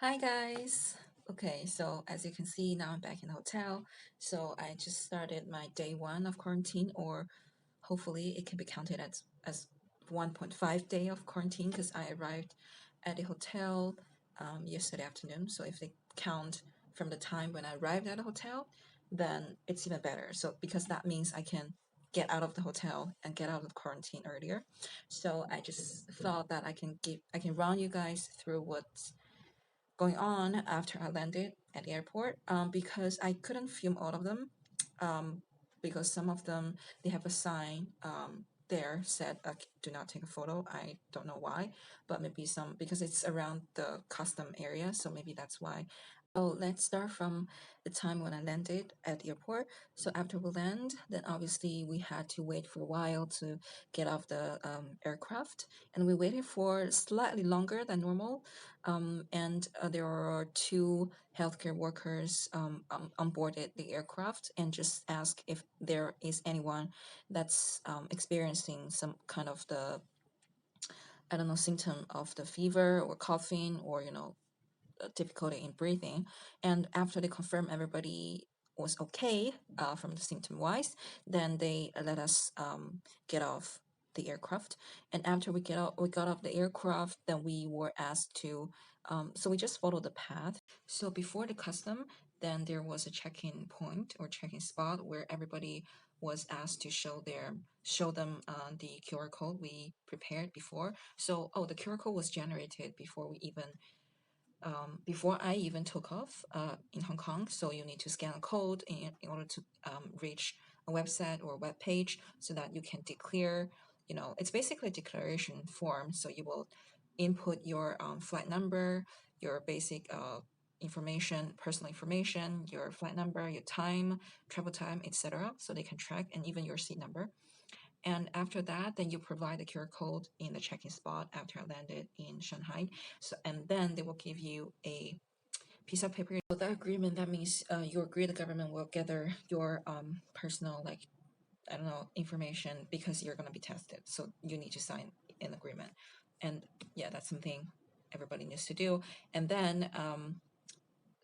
Hi guys. Okay, so as you can see, now I'm back in the hotel. So I just started my day one of quarantine, or hopefully it can be counted as 1.5 day of quarantine because I arrived at the hotel yesterday afternoon. So if they count from the time when I arrived at the hotel, then it's even better. So because that means I can get out of the hotel and get out of quarantine earlier. So I just thought that I can run you guys through what's going on after I landed at the airport, because I couldn't film all of them, um, because some of them they have a sign there said do not take a photo. I don't know why, but maybe some because it's around the custom area, so maybe that's why. Oh, let's start from the time when I landed at the airport. So after we land, then obviously we had to wait for a while to get off the aircraft, and we waited for slightly longer than normal, and there are two healthcare workers on boarded the aircraft and just ask if there is anyone that's experiencing some kind of the, I don't know, symptom of the fever or coughing or difficulty in breathing. And after they confirm everybody was okay from the symptom wise, then they let us get off the aircraft. And after we got off the aircraft, then we were asked to, so we just followed the path. So before the custom, then there was a check-in point or check-in spot where everybody was asked to show them the QR code we prepared before. So the QR code was generated before I even took off in Hong Kong. So you need to scan a code in order to reach a website or a web page so that you can declare, it's basically a declaration form. So you will input your flight number, your basic information, personal information, your flight number, your time, travel time, etc. So they can track, and even your seat number. And after that, then you provide the QR code in the check-in spot after I landed in Shanghai. So, and then they will give you a piece of paper. So that agreement, that means you agree the government will gather your personal, like, I don't know, information because you're going to be tested. So you need to sign an agreement. And yeah, that's something everybody needs to do. And then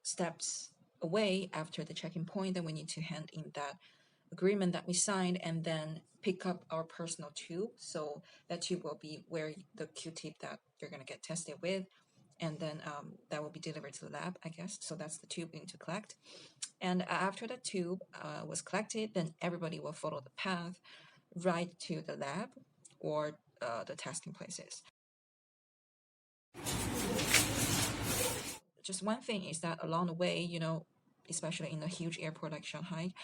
steps away after the check-in point, then we need to hand in that agreement that we signed and then pick up our personal tube. So that tube will be where the Q-tip that you're going to get tested with, and then that will be delivered to the lab, I guess. So that's the tube we need to collect. And after the tube was collected, then everybody will follow the path right to the lab or the testing places. Just one thing is that along the way, especially in a huge airport like Shanghai,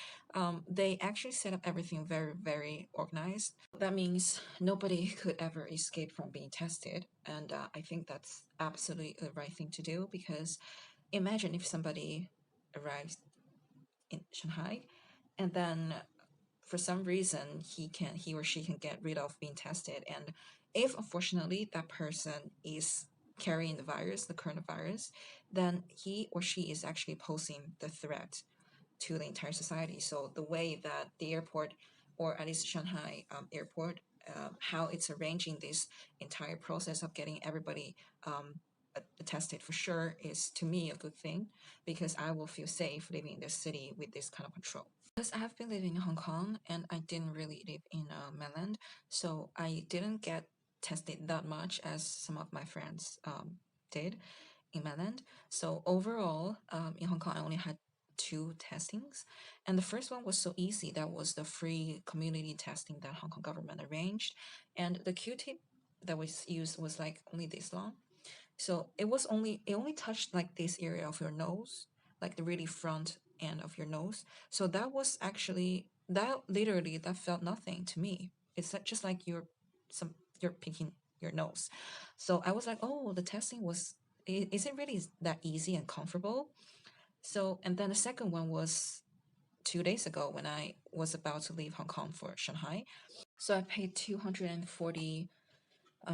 they actually set up everything very, very organized. That means nobody could ever escape from being tested. And I think that's absolutely the right thing to do, because imagine if somebody arrives in Shanghai and then for some reason he or she can get rid of being tested, and if unfortunately that person is carrying the virus, the coronavirus, then he or she is actually posing the threat to the entire society. So the way that the airport, or at least Shanghai airport, how it's arranging this entire process of getting everybody tested for sure is, to me, a good thing, because I will feel safe living in this city with this kind of control. Because I have been living in Hong Kong and I didn't really live in mainland, so I didn't get tested that much as some of my friends did in mainland. So overall, in Hong Kong, I only had two testings, and the first one was so easy. That was the free community testing that Hong Kong government arranged, and the Q-tip that was used was like only this long. So it only touched like this area of your nose, like the really front end of your nose. So that was actually that literally that felt nothing to me. It's just like you're picking your nose. So I was like, oh, the testing was, is it really that easy and comfortable? So, and then the second one was 2 days ago when I was about to leave Hong Kong for Shanghai. So I paid $240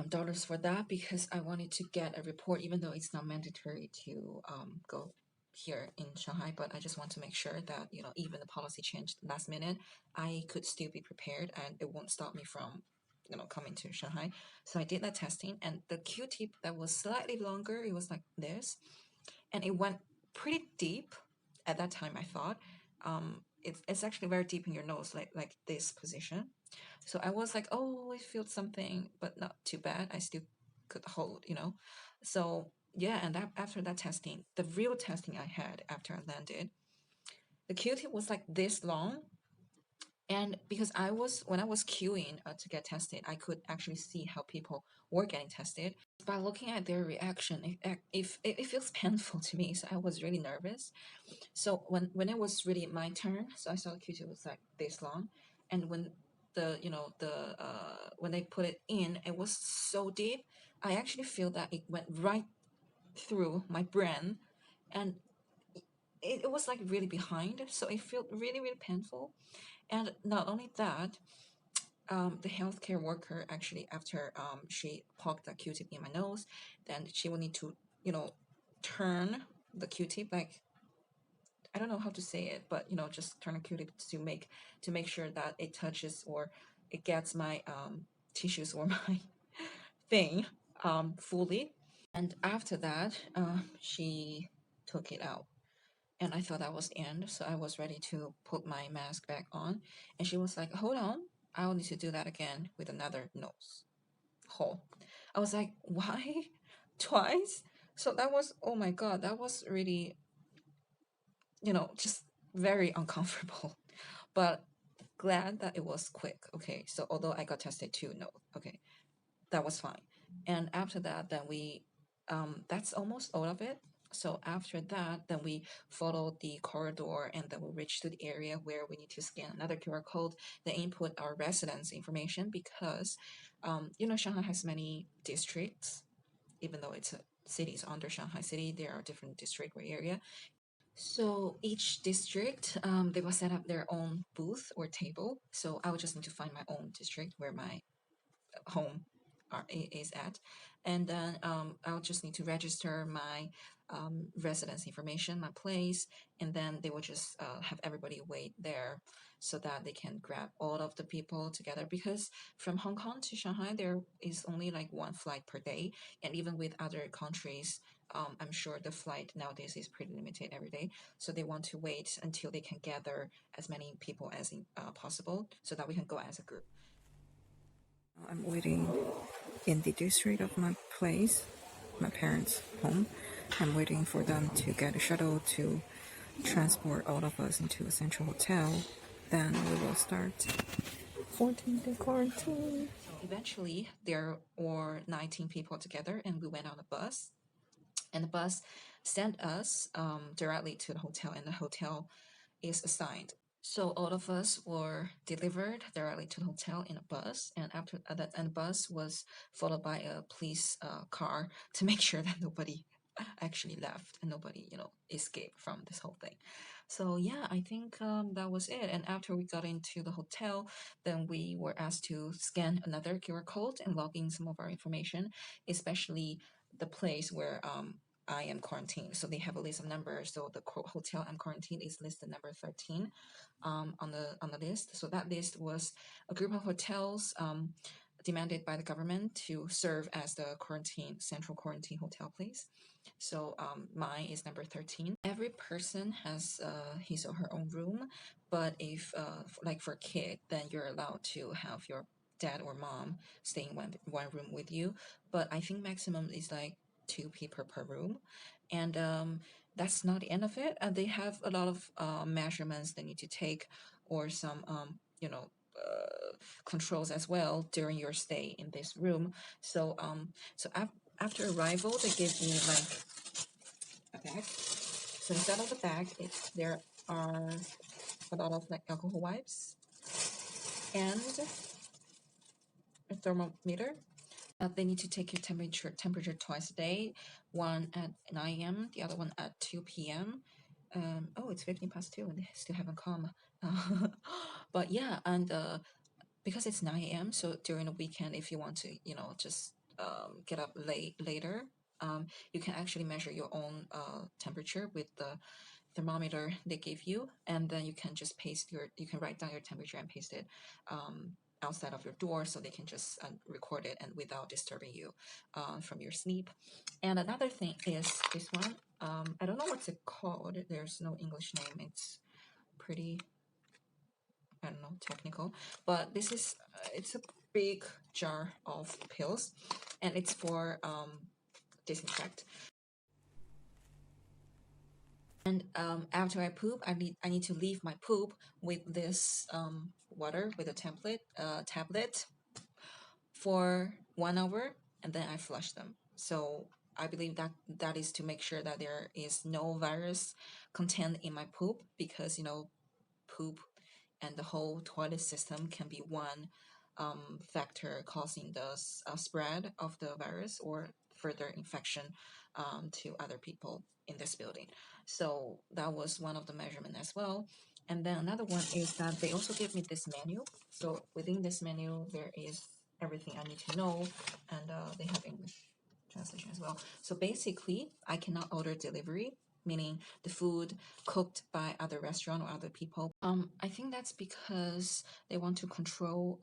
dollars for that because I wanted to get a report, even though it's not mandatory to go here in Shanghai. But I just want to make sure that, even the policy changed last minute, I could still be prepared and it won't stop me from, coming to Shanghai. So I did that testing, and the Q-tip that was slightly longer, it was like this. and it went pretty deep at that time. I thought it's actually very deep in your nose, like this position. So I was like, oh, I feel something, but not too bad. I still could hold. So yeah, and after that testing, the real testing I had after I landed, the Q-tip was like this long. And because when I was queuing to get tested, I could actually see how people were getting tested. By looking at their reaction, it feels painful to me. So I was really nervous. So when it was really my turn, so I saw the Q-tip was like this long, and when when they put it in, it was so deep. I actually feel that it went right through my brain, and it was like really behind. So it felt really really painful. And not only that, the healthcare worker actually, after she poked the Q-tip in my nose, then she will need to turn the Q-tip, like, I don't know how to say it, but just turn a Q-tip to make sure that it touches or it gets my tissues or my thing fully. And after that, she took it out, and I thought that was the end. So I was ready to put my mask back on, and she was like, "Hold on, I'll need to do that again with another nose hole." I was like, "Why, twice?" So that was, oh my god, that was really just very uncomfortable. But glad that it was quick. Okay, so although I got tested too, no, okay, that was fine. And after that, then that's almost all of it. So after that, then we followed the corridor, and then we reached to the area where we need to scan another QR code, then input our residence information, because Shanghai has many districts. Even though it's a city, it's under Shanghai city, there are different district or area. So each district, they will set up their own booth or table. So I would just need to find my own district where my home is at, and then I'll just need to register my residence information, my place, and then they will just have everybody wait there so that they can grab all of the people together, because from Hong Kong to Shanghai there is only like one flight per day, and even with other countries, I'm sure the flight nowadays is pretty limited every day, so they want to wait until they can gather as many people as possible so that we can go as a group. I'm waiting in the district of my place, my parents' home. I'm waiting for them to get a shuttle to transport all of us into a central hotel. Then we will start 14-day quarantine. Eventually, there were 19 people together, and we went on a bus. And the bus sent us directly to the hotel, and the hotel is assigned. So all of us were delivered directly to the hotel in a bus, and after that, and the bus was followed by a police car to make sure that nobody actually left and nobody, escaped from this whole thing. So yeah, I think that was it. And after we got into the hotel, then we were asked to scan another QR code and log in some of our information, especially the place where I am quarantined. So they have a list of numbers. So the hotel I'm quarantined is listed number 13 on the list. So that list was a group of hotels demanded by the government to serve as the central quarantine hotel place. So mine is number 13. Every person has his or her own room, but if like for a kid, then you're allowed to have your dad or mom stay in one room with you. But I think maximum is like two people per room, and that's not the end of it. And they have a lot of measurements they need to take, or some controls as well during your stay in this room. So after arrival, they give me like a bag. So inside of the bag, there are a lot of like alcohol wipes and a thermometer. They need to take your temperature twice a day, one at 9 a.m., the other one at 2 p.m. Oh, it's 15 past 2 and they still haven't come. But yeah, and because it's 9 a.m., so during the weekend, if you want to, just get up later, you can actually measure your own temperature with the thermometer they give you, and then you can just you can write down your temperature and paste it outside of your door so they can just record it and without disturbing you from your sleep. And another thing is this one. I don't know what's it called. There's no English name. It's pretty, I don't know, technical. But this is it's a big jar of pills, and it's for disinfect. And after I poop, I need to leave my poop with this water with a tablet for 1 hour, and then I flush them. So I believe that that is to make sure that there is no virus content in my poop, because poop and the whole toilet system can be one factor causing the spread of the virus or further infection to other people in this building. So that was one of the measurement as well. And then another one is that they also give me this menu. So within this menu, there is everything I need to know, and they have English translation as well. So basically, I cannot order delivery, meaning the food cooked by other restaurant or other people. I think that's because they want to control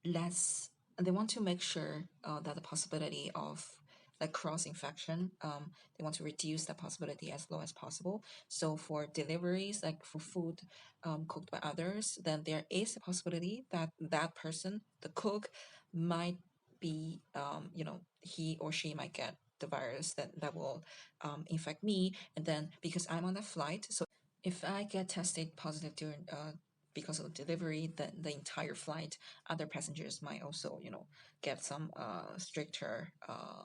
less. They want to make sure that the possibility of like cross infection, they want to reduce the possibility as low as possible. So for deliveries, like for food cooked by others, then there is a possibility that that person, the cook, might be, he or she might get the virus that will infect me. And then because I'm on that flight, so if I get tested positive during because of the delivery, then the entire flight, other passengers might also, get some stricter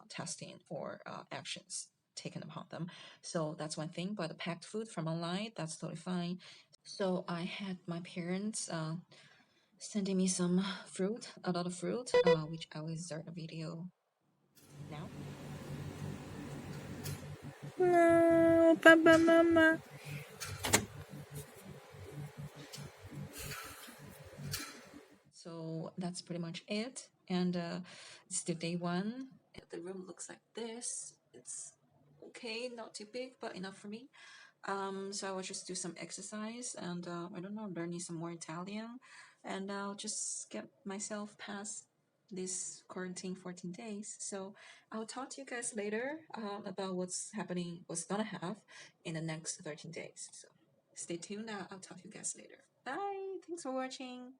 testing or actions taken upon them. So that's one thing. But the packed food from online, that's totally fine. So I had my parents sending me some fruit, a lot of fruit, which I will insert a video now. No, Papa, Mama. So that's pretty much it. And it's the day one. The room looks like this. It's okay, not too big, but enough for me. So I will just do some exercise and I don't know, learning some more Italian, and I'll just get myself past this quarantine 14 days. So I'll talk to you guys later about what's happening, what's gonna have in the next 13 days. So stay tuned. I'll talk to you guys later. Bye. Thanks for watching.